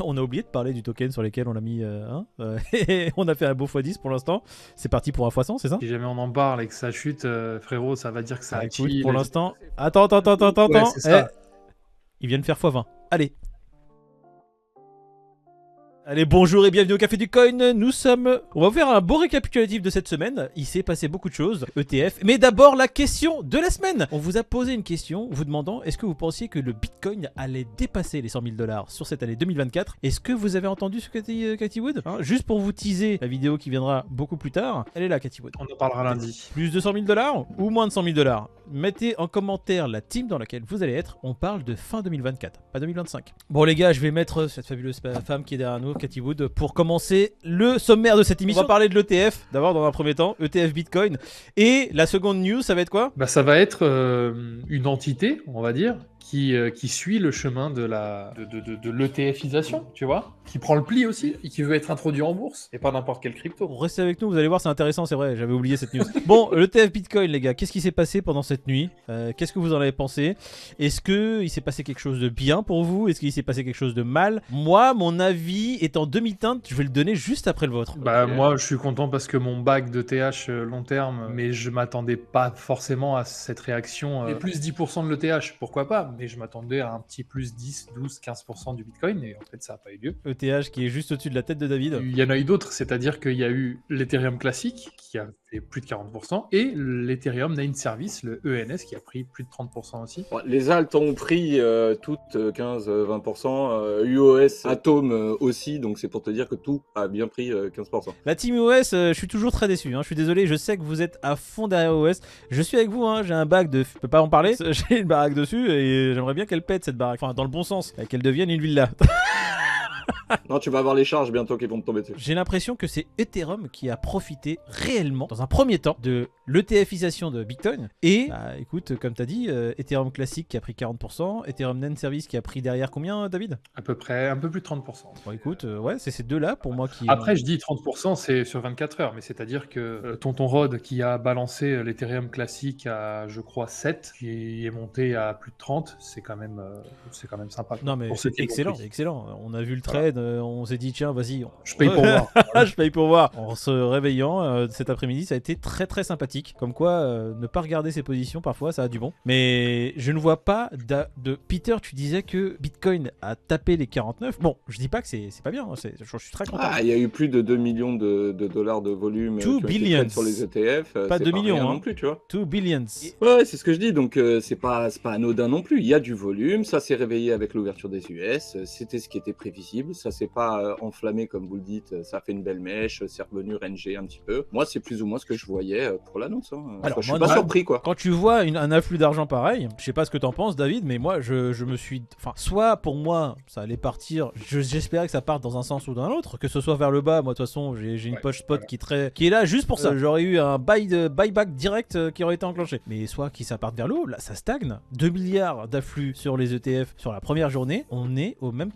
On a oublié de parler du token sur lesquels on a mis et on a fait un beau x10 pour l'instant. C'est parti pour un x100, c'est ça? Si jamais on en parle et que ça chute, frérot, ça va dire que ça a Écoute, chill. pour l'instant... Attends. Ouais, c'est ça. Ils viennent faire x20. Allez. Allez, bonjour et bienvenue au Café du Coin. On va vous faire un beau récapitulatif de cette semaine. Il s'est passé beaucoup de choses, ETF. Mais d'abord, la question de la semaine. On vous a posé une question vous demandant est-ce que vous pensiez que le Bitcoin allait dépasser les 100 000 $ sur cette année 2024? Est-ce que vous avez entendu ce que dit Cathy Wood, juste pour vous teaser la vidéo qui viendra beaucoup plus tard. Elle est là, Cathy Wood. On en parlera lundi. Plus de 100 000 $ ou moins de 100 000 $? Mettez en commentaire la team dans laquelle vous allez être. On parle de fin 2024, pas 2025. Bon les gars, je vais mettre cette fabuleuse femme qui est derrière nous, Cathy Wood, pour commencer le sommaire de cette émission. On va parler de l'ETF, d'abord dans un premier temps, ETF Bitcoin. Et la seconde news, ça va être quoi? Bah, ça va être une entité, on va dire, qui suit le chemin de l'ETFisation, tu vois, qui prend le pli aussi, et qui veut être introduit en bourse, et pas n'importe quel crypto. Restez avec nous, vous allez voir, c'est intéressant, c'est vrai, j'avais oublié cette news. Bon, l'ETF Bitcoin, les gars, qu'est-ce qui s'est passé pendant cette nuit? Qu'est-ce que vous en avez pensé? Est-ce qu'il s'est passé quelque chose de bien pour vous? Est-ce qu'il s'est passé quelque chose de mal? Moi, mon avis est en demi-teinte, je vais le donner juste après le vôtre. Bah, moi, je suis content parce que mon bac de TH long terme, mais je m'attendais pas forcément à cette réaction. Et plus 10% de l'ETH, pourquoi pas? Mais je m'attendais à un petit plus 10, 12, 15% du Bitcoin, et en fait, ça n'a pas eu lieu. ETH qui est juste au-dessus de la tête de David. Il y en a eu d'autres, c'est-à-dire qu'il y a eu l'Ethereum classique, qui a fait plus de 40%, et l'Ethereum Name Service, le ENS, qui a pris plus de 30% aussi. Ouais, les alts ont pris toutes 15-20%, UOS, Atom aussi, donc c'est pour te dire que tout a bien pris 15%. La team OS, je suis toujours très déçu, je suis désolé, je sais que vous êtes à fond derrière OS. Je suis avec vous, j'ai un bac de... Je peux pas en parler, j'ai une baraque dessus et j'aimerais bien qu'elle pète cette baraque, enfin dans le bon sens, qu'elle devienne une villa. Non, tu vas avoir les charges bientôt qui vont te tomber dessus. J'ai l'impression que c'est Ethereum qui a profité réellement, dans un premier temps, de l'ETFisation de Bitcoin. Et, écoute, comme tu as dit, Ethereum classique qui a pris 40%, Ethereum Name Service qui a pris derrière combien, David? À peu près, un peu plus de 30%. Bon, écoute, ouais, c'est ces deux-là pour moi qui... Après, je dis 30%, c'est sur 24 heures, mais c'est-à-dire que Tonton Rod, qui a balancé l'Ethereum classique à, je crois, 7, qui est monté à plus de 30, c'est quand même sympa. Non, mais c'est excellent, excellent. On a vu le trade, on s'est dit, tiens, vas-y. Je paye pour voir. Je paye pour voir. En se réveillant cet après-midi, ça a été très très sympathique. Comme quoi, ne pas regarder ses positions, parfois, ça a du bon. Mais je ne vois pas de... Peter, tu disais que Bitcoin a tapé les 49. Bon, je dis pas que c'est pas bien, je suis très content. Il y a eu plus de 2 millions de dollars de volume 2 billions sur les ETF. Pas 2 millions non plus, tu vois. 2 billions. Ouais, c'est ce que je dis, donc c'est pas anodin non plus. Il y a du volume, ça s'est réveillé avec l'ouverture des US, c'était ce qui était prévisible, ça s'est pas enflammé comme vous le dites, ça a fait une belle mèche, c'est revenu ranger un petit peu. Moi, c'est plus ou moins ce que je voyais pour l'annonce. Alors, je suis pas surpris, quoi. Quand tu vois un afflux d'argent pareil, je sais pas ce que t'en penses, David, mais moi, je me suis... Enfin, soit pour moi, ça allait partir, j'espérais que ça parte dans un sens ou dans l'autre, que ce soit vers le bas. Moi, de toute façon, j'ai une poche spot qui est là juste pour ça. J'aurais eu un buyback direct qui aurait été enclenché. Mais soit qui ça parte vers le haut, là, ça stagne. 2 milliards d'afflux sur les ETF sur la première journée, on est au même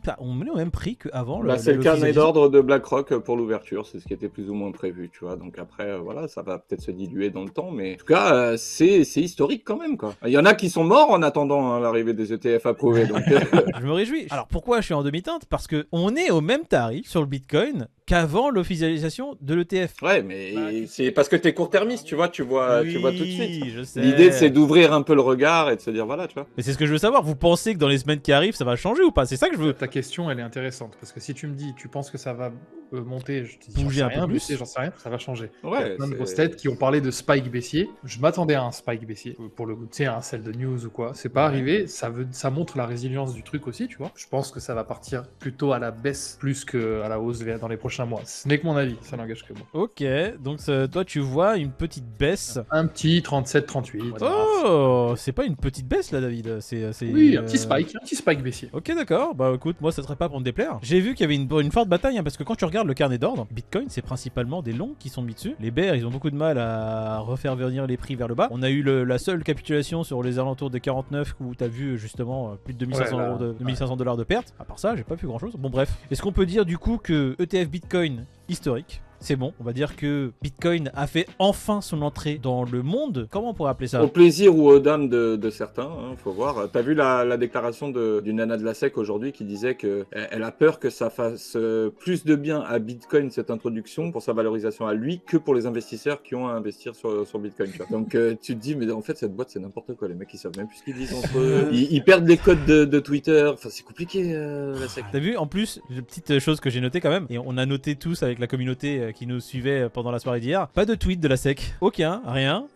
prix qu'avant. C'est le carnet d'ordre de BlackRock pour l'ouverture, c'est ce qui était plus ou moins prévu, tu vois. Donc après, voilà, ça va peut-être se diluer dans le temps, mais en tout cas, c'est historique quand même, quoi. Il y en a qui sont morts en attendant l'arrivée des ETF approuvés. Donc... Je me réjouis. Alors pourquoi je suis en demi-teinte? Parce que on est au même tarif sur le Bitcoin qu'avant l'officialisation de l'ETF. Ouais, mais c'est parce que t'es court-termiste, tu vois tout de suite. Je sais. L'idée, c'est d'ouvrir un peu le regard et de se dire, voilà, tu vois. Mais c'est ce que je veux savoir. Vous pensez que dans les semaines qui arrivent, ça va changer ou pas? C'est ça que je veux. Ta question, elle est intéressante, parce que si tu me dis, tu penses que ça va monter, je te dis, bouger un peu plus, j'en sais rien, ça va changer. Ouais, il y a plein de grosses têtes qui ont parlé de spike baissier. Je m'attendais à un spike baissier, pour le coup, tu sais, un sell de news ou quoi. C'est pas arrivé, ça montre la résilience du truc aussi, tu vois. Je pense que ça va partir plutôt à la baisse plus qu'à la hausse dans les prochains mois. Ce n'est que mon avis, ça n'engage que moi. Ok, donc toi tu vois une petite baisse. Un petit 37-38. Oh, c'est pas une petite baisse là, David. Oui, un petit spike baissier. Ok, d'accord. Bah écoute, moi ça serait pas pour me déplaire. J'ai vu qu'il y avait une forte bataille, parce que quand tu regardes le carnet d'ordre, Bitcoin c'est principalement des longs qui sont mis dessus. Les bears, ils ont beaucoup de mal à refaire venir les prix vers le bas. On a eu la seule capitulation sur les alentours des 49 où t'as vu justement plus de 2500 $2500 de perte. À part ça, j'ai pas vu grand chose. Bon bref, est-ce qu'on peut dire du coup que ETF Bitcoin historique, c'est bon. On va dire que Bitcoin a fait enfin son entrée dans le monde. Comment on pourrait appeler ça? Au plaisir ou aux dames de certains, hein, faut voir. T'as vu la déclaration d'une nana de la SEC aujourd'hui qui disait qu'elle a peur que ça fasse plus de bien à Bitcoin, cette introduction, pour sa valorisation à lui, que pour les investisseurs qui ont à investir sur Bitcoin. Tu vois. Donc tu te dis, mais en fait, cette boîte, c'est n'importe quoi. Les mecs, ils savent même plus ce qu'ils disent entre eux. Ils perdent les codes de Twitter. Enfin, c'est compliqué, la SEC. T'as vu, en plus, une petite chose que j'ai notée quand même, et on a noté tous avec la communauté qui nous suivait pendant la soirée d'hier, pas de tweet de la SEC. Aucun, rien.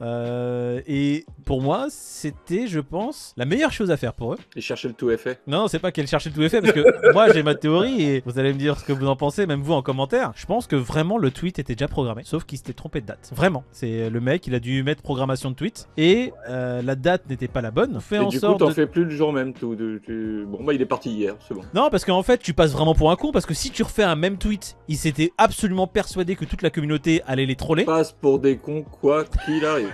Et pour moi, c'était, je pense, la meilleure chose à faire pour eux. Ils cherchaient le tout effet. Non, c'est pas qu'elle cherchait le tout effet, parce que moi j'ai ma théorie et vous allez me dire ce que vous en pensez, même vous en commentaire. Je pense que vraiment le tweet était déjà programmé, sauf qu'il s'était trompé de date. Vraiment. C'est le mec, il a dû mettre programmation de tweet et la date n'était pas la bonne. Et du coup, t'en fais plus le jour même. Bon, bah il est parti hier, c'est bon. Non, parce qu'en fait, tu passes vraiment pour un con, parce que si tu refais un même tweet, il s'était absolument persuadé que toute la communauté allait les troller. Passe pour des cons, quoi qu'il arrive.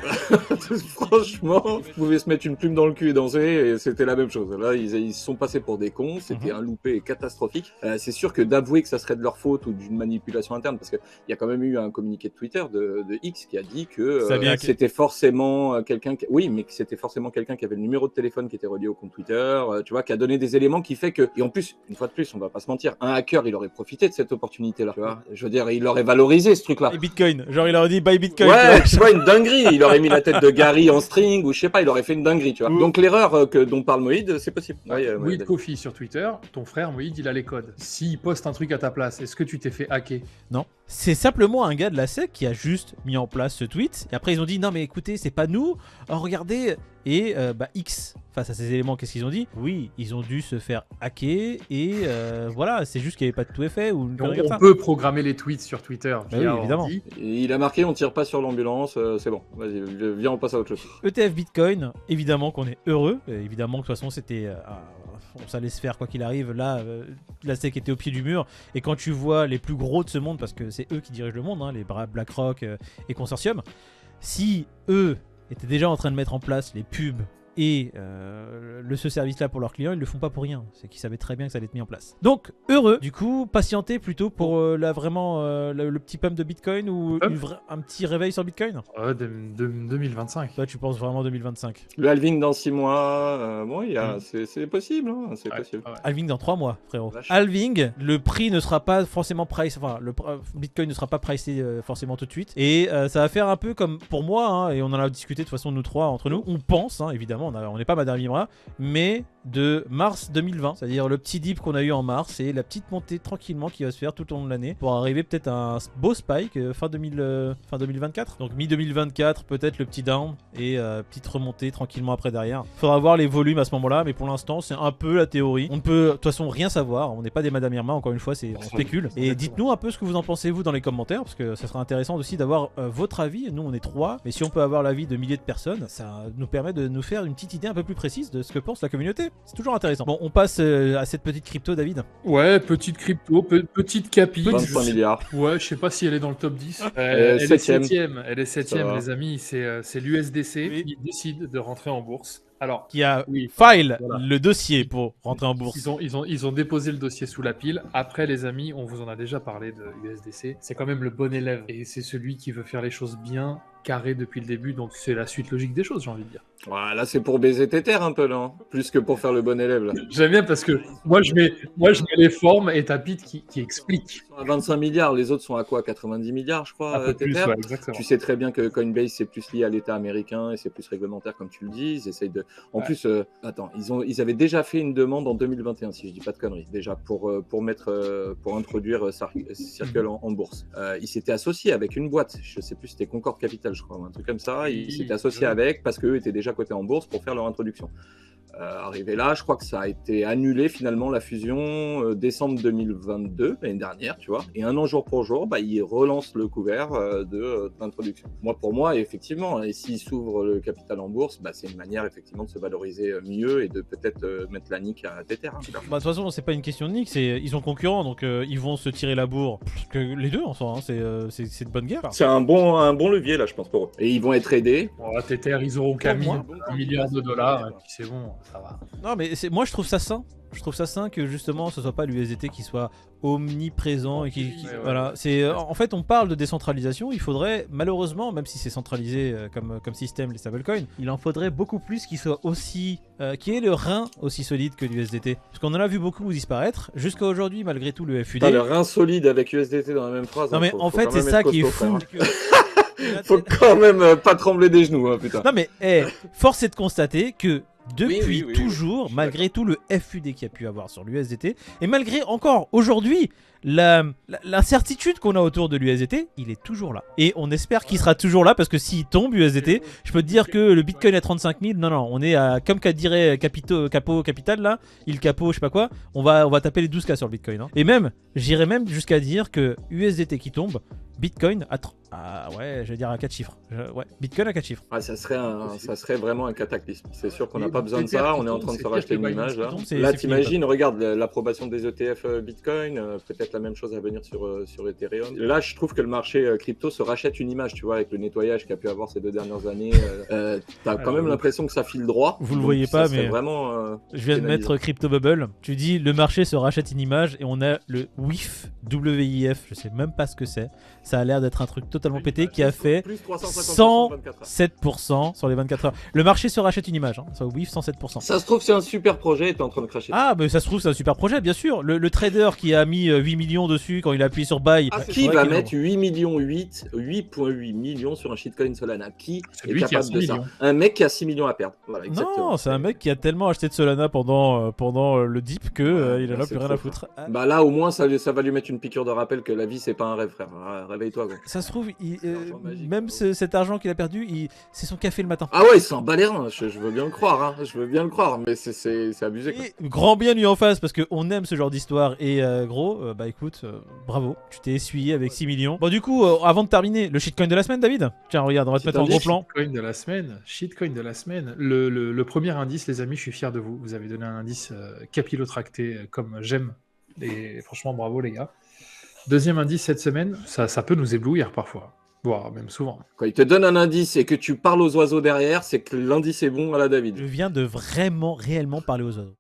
Franchement, vous pouvez se mettre une plume dans le cul et danser, et c'était la même chose. Là, ils se sont passés pour des cons, c'était un loupé catastrophique. C'est sûr que d'avouer que ça serait de leur faute ou d'une manipulation interne, parce qu'il y a quand même eu un communiqué de Twitter de X qui a dit que c'était forcément quelqu'un oui, mais que c'était forcément quelqu'un qui avait le numéro de téléphone qui était relié au compte Twitter, tu vois, qui a donné des éléments qui fait que, et en plus, une fois de plus, on va pas se mentir, un hacker, il aurait profité de cette opportunité-là, tu vois. Je veux dire, il aurait valorisé ce truc-là. Et Bitcoin, genre il aurait dit buy Bitcoin. Ouais, tu vois, une dinguerie. Il aurait mis la tête de Gary en string, ou je sais pas, il aurait fait une dinguerie, tu vois. Donc l'erreur dont parle Moïd, c'est possible. Moïd Coffee sur Twitter, ton frère Moïd, il a les codes. S'il poste un truc à ta place, est-ce que tu t'es fait hacker? Non. C'est simplement un gars de la SEC qui a juste mis en place ce tweet. Et après, ils ont dit non, mais écoutez, c'est pas nous. Oh, regardez. Et X, face à ces éléments, qu'est-ce qu'ils ont dit? Oui, ils ont dû se faire hacker. Et voilà, c'est juste qu'il n'y avait pas de tout effet. Ou on peut programmer les tweets sur Twitter. Bah oui, évidemment. Et il a marqué on tire pas sur l'ambulance. C'est bon. Vas-y, viens, on passe à autre chose. ETF Bitcoin, évidemment qu'on est heureux. Évidemment que de toute façon, c'était. Ça allait se faire quoi qu'il arrive. Là, la SEC était au pied du mur. Et quand tu vois les plus gros de ce monde, parce que c'est eux qui dirigent le monde, hein, les BlackRock et Consortium, si eux étaient déjà en train de mettre en place les pubs et ce service-là pour leurs clients, ils le font pas pour rien. C'est qu'ils savaient très bien que ça allait être mis en place. Donc, heureux. Du coup, patienter plutôt pour le petit pump de Bitcoin ou un petit réveil sur Bitcoin. 2025. Toi, tu penses vraiment 2025? Le halving dans 6 mois, bon, c'est possible. Hein, c'est possible. Ouais. Halving dans 3 mois, frérot. Halving, le prix ne sera pas forcément price. Enfin, le Bitcoin ne sera pas pricé forcément tout de suite. Et ça va faire un peu comme pour moi, hein, et on en a discuté de toute façon, nous trois, entre nous. On pense, hein, évidemment. On n'est pas Madame Vibra, mais de mars 2020, c'est-à-dire le petit dip qu'on a eu en mars et la petite montée tranquillement qui va se faire tout au long de l'année pour arriver peut-être à un beau spike fin 2024. Donc mi-2024, peut-être le petit down et petite remontée tranquillement après derrière. Faudra voir les volumes à ce moment-là, mais pour l'instant, c'est un peu la théorie. On ne peut de toute façon rien savoir. On n'est pas des Madame Irma, encore une fois, on spécule. Et dites-nous un peu ce que vous en pensez, vous, dans les commentaires, parce que ça sera intéressant aussi d'avoir votre avis. Nous, on est 3, mais si on peut avoir l'avis de milliers de personnes, ça nous permet de nous faire une petite idée un peu plus précise de ce que pense la communauté. C'est toujours intéressant. Bon, on passe à cette petite crypto, David. Ouais, petite crypto, petite capi. 25 milliards. Ouais, je sais pas si elle est dans le top 10. Elle est 7ème. Elle est 7ème, les amis. C'est l'USDC qui décide de rentrer en bourse. Alors, qui a file le dossier pour rentrer en bourse. Ils ont déposé le dossier sous la pile. Après, les amis, on vous en a déjà parlé de USDC. C'est quand même le bon élève. Et c'est celui qui veut faire les choses bien, carré depuis le début. Donc, c'est la suite logique des choses, j'ai envie de dire. Voilà, c'est pour baiser tes terres un peu, là. Plus que pour faire le bon élève, là. J'aime bien parce que moi, je mets les formes et t'as Pete qui explique. À 25 milliards, les autres sont à quoi? 90 milliards, je crois. Un peu plus, ouais, exactement. Tu sais très bien que Coinbase, c'est plus lié à l'État américain et c'est plus réglementaire, comme tu le dis. Ils essayent de... En plus, attends, ils avaient déjà fait une demande en 2021, si je dis pas de conneries, déjà, pour introduire Circle en bourse. Ils s'étaient associés avec une boîte, je sais plus, c'était Concorde Capital, je crois, un truc comme ça. Ils s'étaient associés avec, parce qu'eux étaient déjà cotés en bourse pour faire leur introduction. Arrivé là, je crois que ça a été annulé finalement la fusion décembre 2022, l'année dernière, tu vois. Et un an jour pour jour, ils relancent le couvert de l'introduction. Pour moi, effectivement, et s'ils s'ouvrent le capital en bourse, c'est une manière effectivement de se valoriser mieux et de peut-être mettre la nique à tes terres. De toute façon, c'est pas une question de nique, ils sont concurrents, donc ils vont se tirer la bourre. Que les deux en soi, hein, c'est de bonne guerre. C'est un bon levier là, je pense pour eux. Et ils vont être aidés. Tes terres, ils auront qu'à $1 milliard et puis c'est bon. ça va. Non, mais moi je trouve ça sain. Je trouve ça sain que justement ce soit pas l'USDT qui soit omniprésent et voilà. En fait, on parle de décentralisation. Il faudrait malheureusement, même si c'est centralisé comme système les stablecoins, il en faudrait beaucoup plus qui soit aussi, qui ait le rein aussi solide que l'USDT. Parce qu'on en a vu beaucoup disparaître jusqu'à aujourd'hui malgré tout le FUD. Le rein solide avec USDT dans la même phrase. Non mais en fait c'est ça qui est fou. Faut quand même pas trembler des genoux, hein, putain. Non mais force est de constater que depuis oui, toujours, malgré tout le FUD qu'il y a pu avoir sur l'USDT, et malgré encore aujourd'hui l'incertitude qu'on a autour de l'USDT, il est toujours là. Et on espère qu'il sera toujours là parce que s'il tombe USDT, je peux te dire que le Bitcoin à 35 000, non, on est à, comme qu'a dirait Capital là, il capot, je sais pas quoi, on va taper les 12K sur le Bitcoin. Hein. Et même, j'irais même jusqu'à dire que USDT qui tombe, Bitcoin ouais, je vais dire à 4 chiffres. Ouais, Bitcoin à 4 chiffres. Ah, ça serait vraiment un cataclysme. C'est sûr qu'on n'a pas besoin de ça. On est en train de se racheter une image là. Là, t'imagines, regarde l'approbation des ETF Bitcoin, peut-être la même chose à venir sur Ethereum. Là, je trouve que le marché crypto se rachète une image, tu vois, avec le nettoyage qu'il y a pu avoir ces 2 dernières années. T'as quand même l'impression que ça file droit. Vous le voyez pas, mais vraiment. Je viens de mettre Crypto Bubble. Tu dis le marché se rachète une image et on a le WIF, WIF, je sais même pas ce que c'est. Ça a l'air d'être un truc totalement pété qui a fait 107% sur les 24 heures. Le marché se rachète une image, hein. Ça WIF 107%. Ça se trouve c'est un super projet et t'es en train de cracher. Ah mais ça se trouve c'est un super projet bien sûr. Le trader qui a mis 8 millions dessus quand il a appuyé sur buy. Qui va mettre 8,8 millions sur un shitcoin Solana? Qui est capable de ça? Un mec qui a 6 millions à perdre. Voilà, exactement. Non, c'est un mec qui a tellement acheté de Solana pendant le dip que il en a plus rien à foutre. Bah là au moins ça va lui mettre une piqûre de rappel que la vie c'est pas un rêve, frère. Réveille-toi, quoi. Ça se trouve, même cet argent qu'il a perdu, c'est son café le matin. Ah ouais, il s'en bat les reins, je veux bien le croire, hein. Je veux bien le croire, mais c'est abusé, quoi. Et grand bien lui en face, parce qu'on aime ce genre d'histoire. Et gros, bah écoute, bravo, tu t'es essuyé avec 6 millions. Bon, du coup, avant de terminer, le shitcoin de la semaine, David. Tiens, regarde, on va te mettre en gros plan. Shitcoin de la semaine. Le premier indice, les amis, je suis fier de vous. Vous avez donné un indice capillotracté, comme j'aime. Et franchement, bravo, les gars. Deuxième indice cette semaine, ça peut nous éblouir parfois, voire même souvent. Quand il te donne un indice et que tu parles aux oiseaux derrière, c'est que l'indice est bon à la David. Je viens de vraiment, réellement parler aux oiseaux.